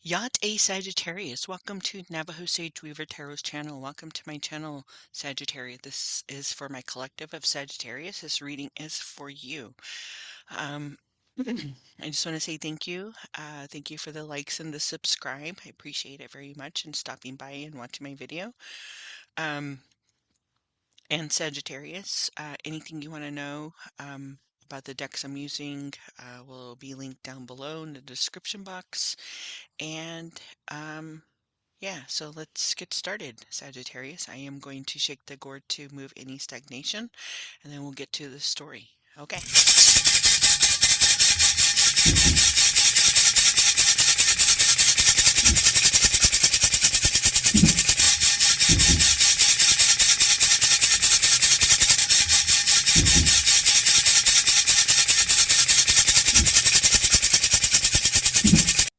Yacht A Sagittarius, welcome to Navajo Sage Weaver Tarot's channel. Welcome to my channel, Sagittarius. This is for my collective of Sagittarius. This reading is for you. Um, I just want to say thank you. Thank you for the likes and the subscribe. I appreciate it very much and stopping by and watching my video. And Sagittarius, anything you want to know about the decks I'm using will be linked down below in the description box. And yeah, so let's get started, Sagittarius. I am going to shake the gourd to move any stagnation, and then we'll get to the story. Okay.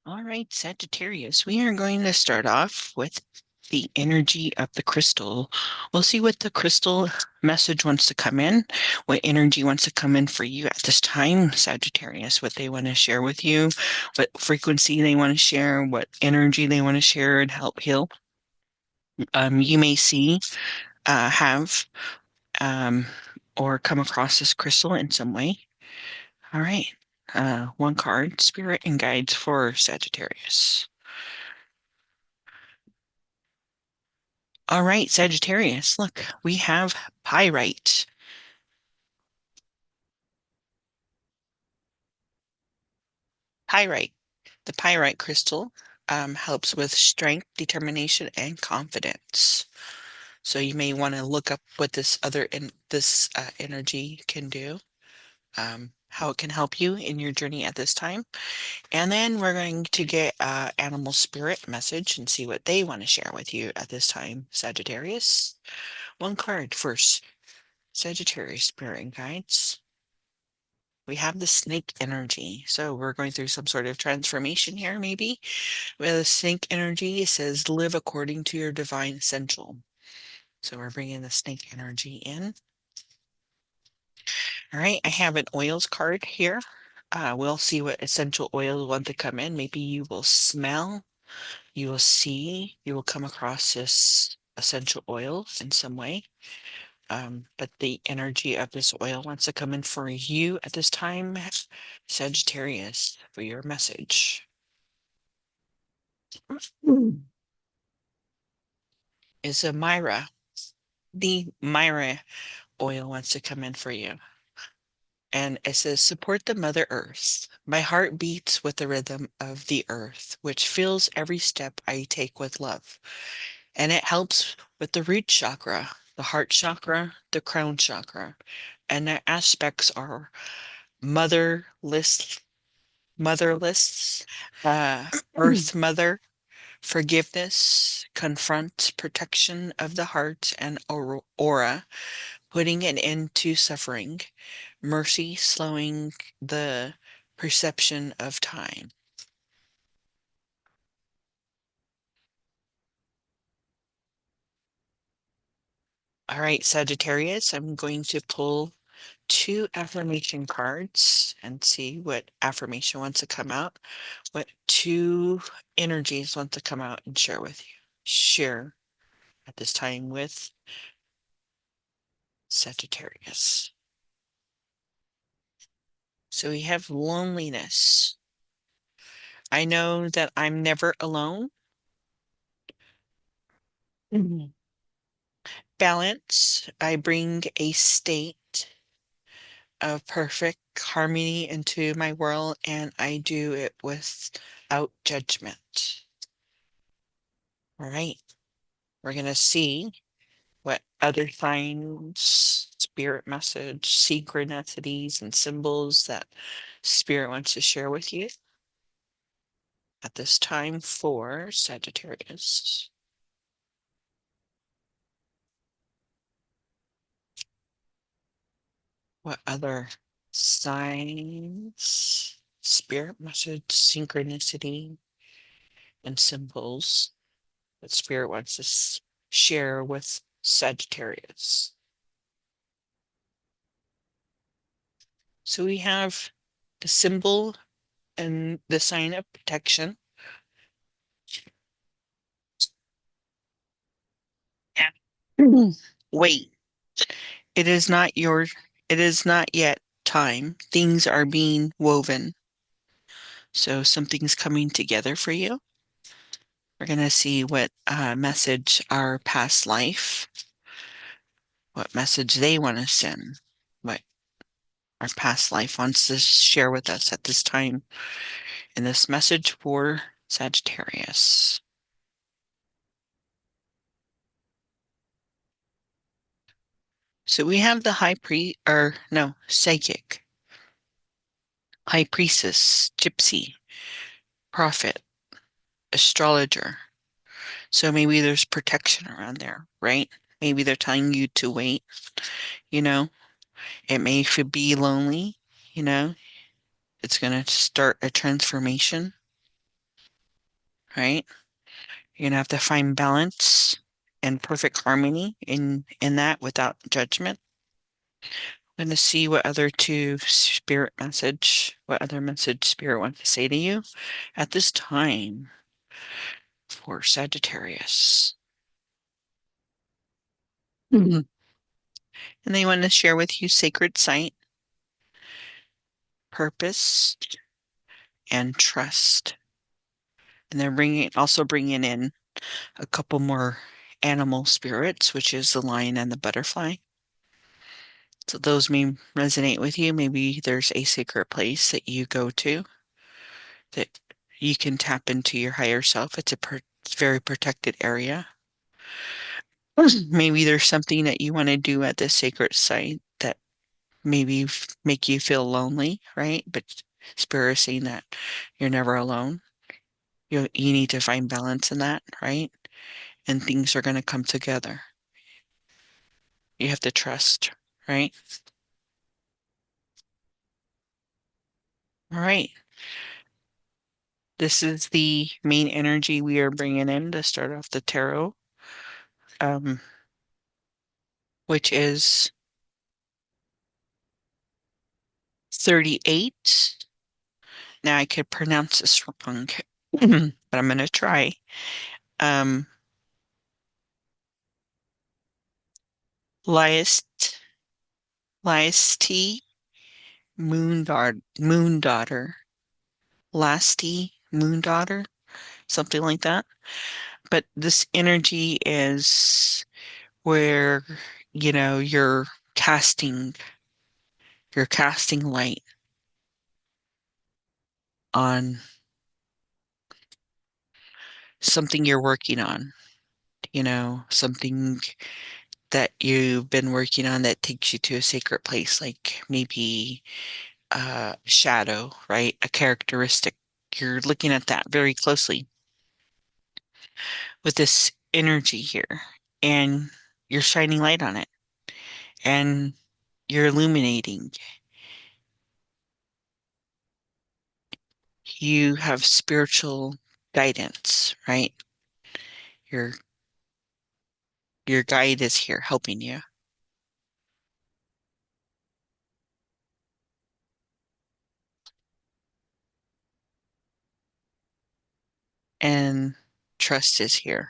All right, Sagittarius, we are going to start off with the energy of the crystal. We'll see what the crystal message wants to come in, what energy wants to come in for you at this time, Sagittarius, what they want to share with you, what frequency they want to share, what energy they want to share and help heal. You may see, have, or come across this crystal in some way. All right. One card, Spirit and Guides for Sagittarius. All right, Sagittarius, look, we have pyrite. Pyrite. The pyrite crystal helps with strength, determination, and confidence. So you may want to look up what this energy can do, how it can help you in your journey at this time. And then we're going to get animal spirit message and see what they want to share with you at this time, Sagittarius. One card first, Sagittarius spirit and guides. We have the snake energy. So we're going through some sort of transformation here, maybe. With the snake energy, it says live according to your divine essential. So we're bringing the snake energy in. All right, I have an oils card here. We'll see what essential oils want to come in. Maybe you will smell, you will see, you will come across this essential oil in some way. But the energy of this oil wants to come in for you at this time, Sagittarius, for your message. Is a Myra. The Myra oil wants to come in for you. And it says, support the Mother Earth. My heart beats with the rhythm of the earth, which fills every step I take with love. And it helps with the root chakra, the heart chakra, the crown chakra. And the aspects are motherless, earth mother, forgiveness, confront, protection of the heart and aura, putting an end to suffering, mercy, slowing the perception of time. All right, Sagittarius, I'm going to pull 2 affirmation cards and see what affirmation wants to come out, what 2 energies want to come out and share with you. Share at this time with Sagittarius. So we have loneliness. I know that I'm never alone. Mhm. Balance. I bring a state of perfect harmony into my world, and I do it without judgment. All right. We're going to see what other signs, spirit message, synchronicities, and symbols that spirit wants to share with you at this time for Sagittarius. What other signs, spirit message, synchronicity, and symbols that spirit wants to share with Sagittarius? So we have the symbol and the sign of protection. Wait, it is not your, it is not yet time. Things are being woven. So something's coming together for you. We're going to see what message our past life, what message they want to send, what our past life wants to share with us at this time in this message for Sagittarius. So we have the psychic, high priestess, gypsy, prophet, astrologer. So maybe there's protection around there, right? Maybe they're telling you to wait, you know? It may be lonely, you know? It's going to start a transformation, right? You're going to have to find balance and perfect harmony in that without judgment. I'm going to see what what other message spirit wants to say to you at this time for Sagittarius. Mhm. And they want to share with you sacred site, purpose, and trust. And they're also bringing in a couple more animal spirits, which is the lion and the butterfly. So those may resonate with you. Maybe there's a sacred place that you go to that you can tap into your higher self. It's a very protected area. Maybe there's something that you want to do at this sacred site that maybe make you feel lonely, right? But Spirit is saying that you're never alone. You need to find balance in that, right? And things are going to come together. You have to trust, right? All right. This is the main energy we are bringing in to start off the tarot, um, which is 38. Now I could pronounce this wrong, but I'm going to try. Um, Liast, Liasty, Moon Daughter, Lasty, Moon Daughter, something like that. But this energy is where, casting, you're casting light on something you're working on, something that you've been working on that takes you to a sacred place, like maybe shadow, right? A characteristic. You're looking at that very closely with this energy here, and you're shining light on it, and you're illuminating. You have spiritual guidance, right? Your your guide is here helping you, and trust is here.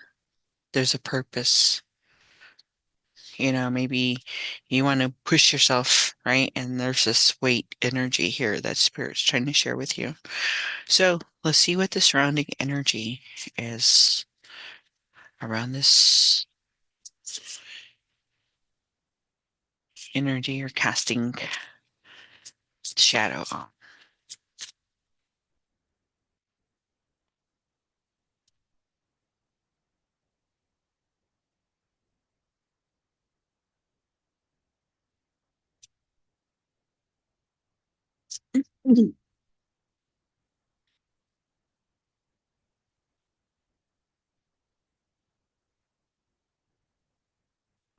There's a purpose. Maybe you want to push yourself, right? And there's this weight energy here that Spirit's trying to share with you. So let's see what the surrounding energy is around this energy you're casting shadow on. Mhm.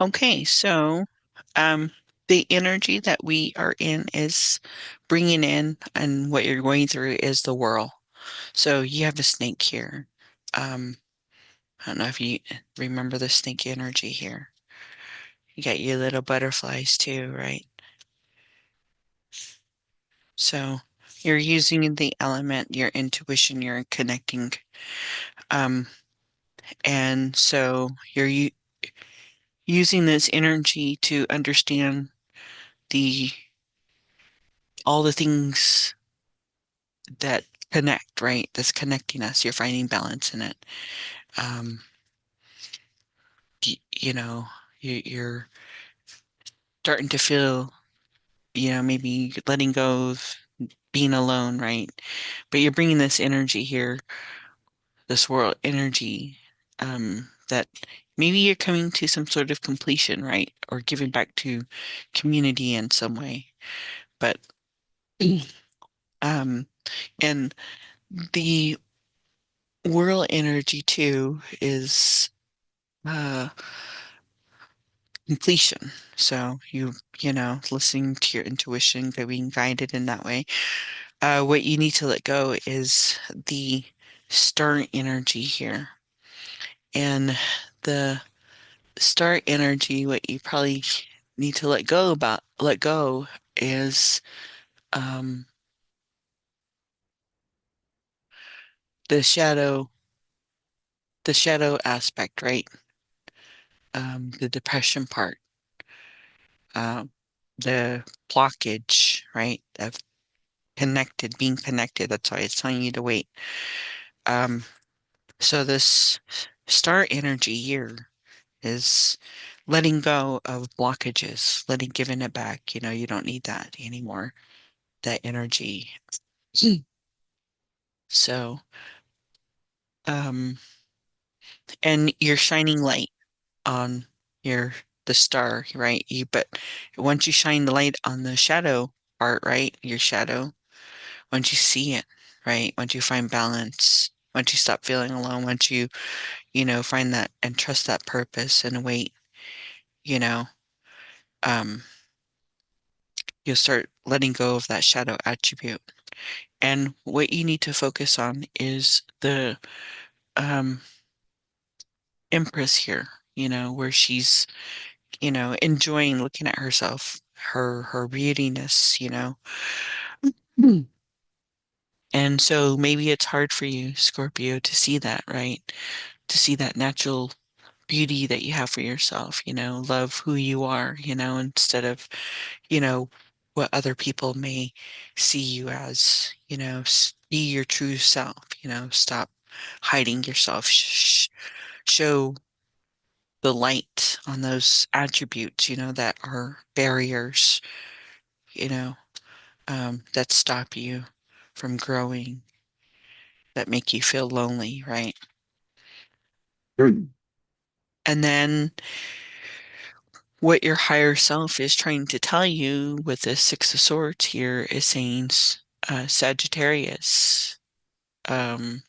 Okay, so um, the energy that we are in is bringing in, and what you're going through is the whirl. So you have the snake here. I don't know if you remember the snake energy here. You got your little butterflies too, right? So you're using the element, your intuition, you're connecting. Um, and so using this energy to understand the all the things that connect, right? That's connecting us. You're finding balance in it. Um, you know, you're starting to feel, maybe letting go of being alone, right? But you're bringing this energy here, this world energy, that maybe you're coming to some sort of completion, right? Or giving back to community in some way. But, um, and the world energy too is, uh, completion. So listening to your intuition, being guided in that way. What you need to let go is the star energy here. And the star energy, what you probably need to let go is, um, the shadow aspect, right? The depression part, um, the blockage, right? Of being connected. That's why it's telling you to wait. Um, so this star energy here is letting go of blockages, giving it back. You don't need that anymore, that energy. So, um, and you're shining light on your the star, right? But once you shine the light on the shadow part, right? Your shadow, once you see it, right? Once you find balance, once you stop feeling alone, once find that and trust that purpose and wait, you know, um, you'll start letting go of that shadow attribute. And what you need to focus on is the, um, Empress here, where she's, enjoying looking at herself, her beautiness, Mm. And so maybe it's hard for you, Scorpio, to see that, right? To see that natural beauty that you have for yourself, love who you are, instead of, you know, what other people may see you as, be your true self, stop hiding yourself, show the light on those attributes, that are barriers, you know, that stop you from growing, that make you feel lonely, right? Mm. And then what your higher self is trying to tell you with the Six of Swords here is saying, Sagittarius, um,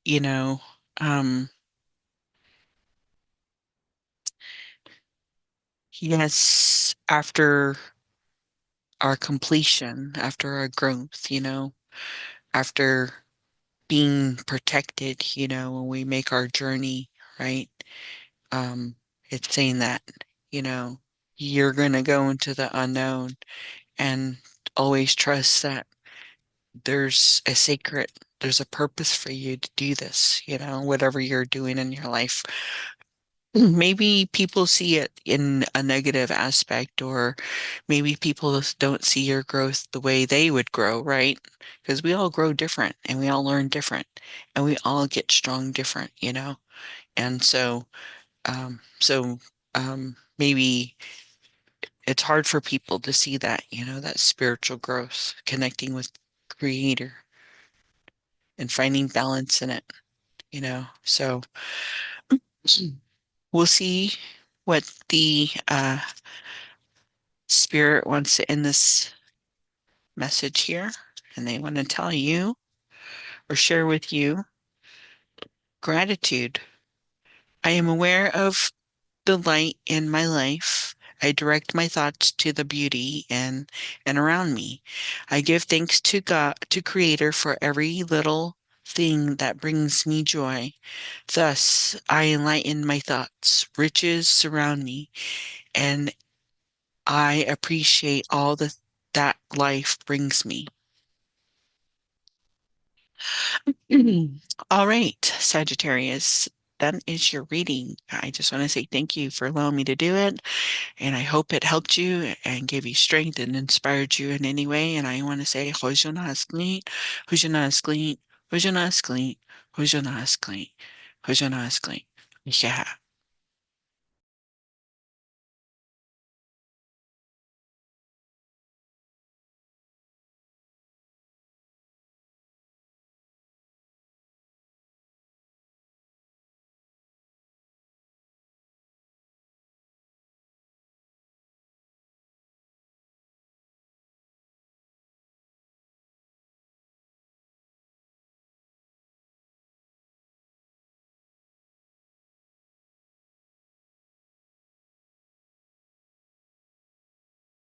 you know, um, yes, after our completion, after our growth, after being protected, when we make our journey, right? Um, it's saying that, you know, you're going to go into the unknown and always trust that there's a sacred, there's a purpose for you to do this, whatever you're doing in your life. Maybe people see it in a negative aspect, or maybe people don't see your growth the way they would grow, right? Because we all grow different and we all learn different and we all get strong different. And maybe it's hard for people to see that, that spiritual growth, connecting with Creator and finding balance in it. So we'll see what the spirit wants to end this message here. And they want to tell you or share with you gratitude. I am aware of the light in my life. I direct my thoughts to the beauty in and around me. I give thanks to God, to Creator, for every little thing that brings me joy. Thus, I enlighten my thoughts. Riches surround me, and I appreciate all that life brings me. All right, Sagittarius. that is your reading. I just want to say thank you for allowing me to do it. And I hope it helped you and gave you strength and inspired you in any way. And I want to say, Hojonas clean, Hojonas clean, Hojonas clean, Hojonas clean, Hojonas clean. Yeah.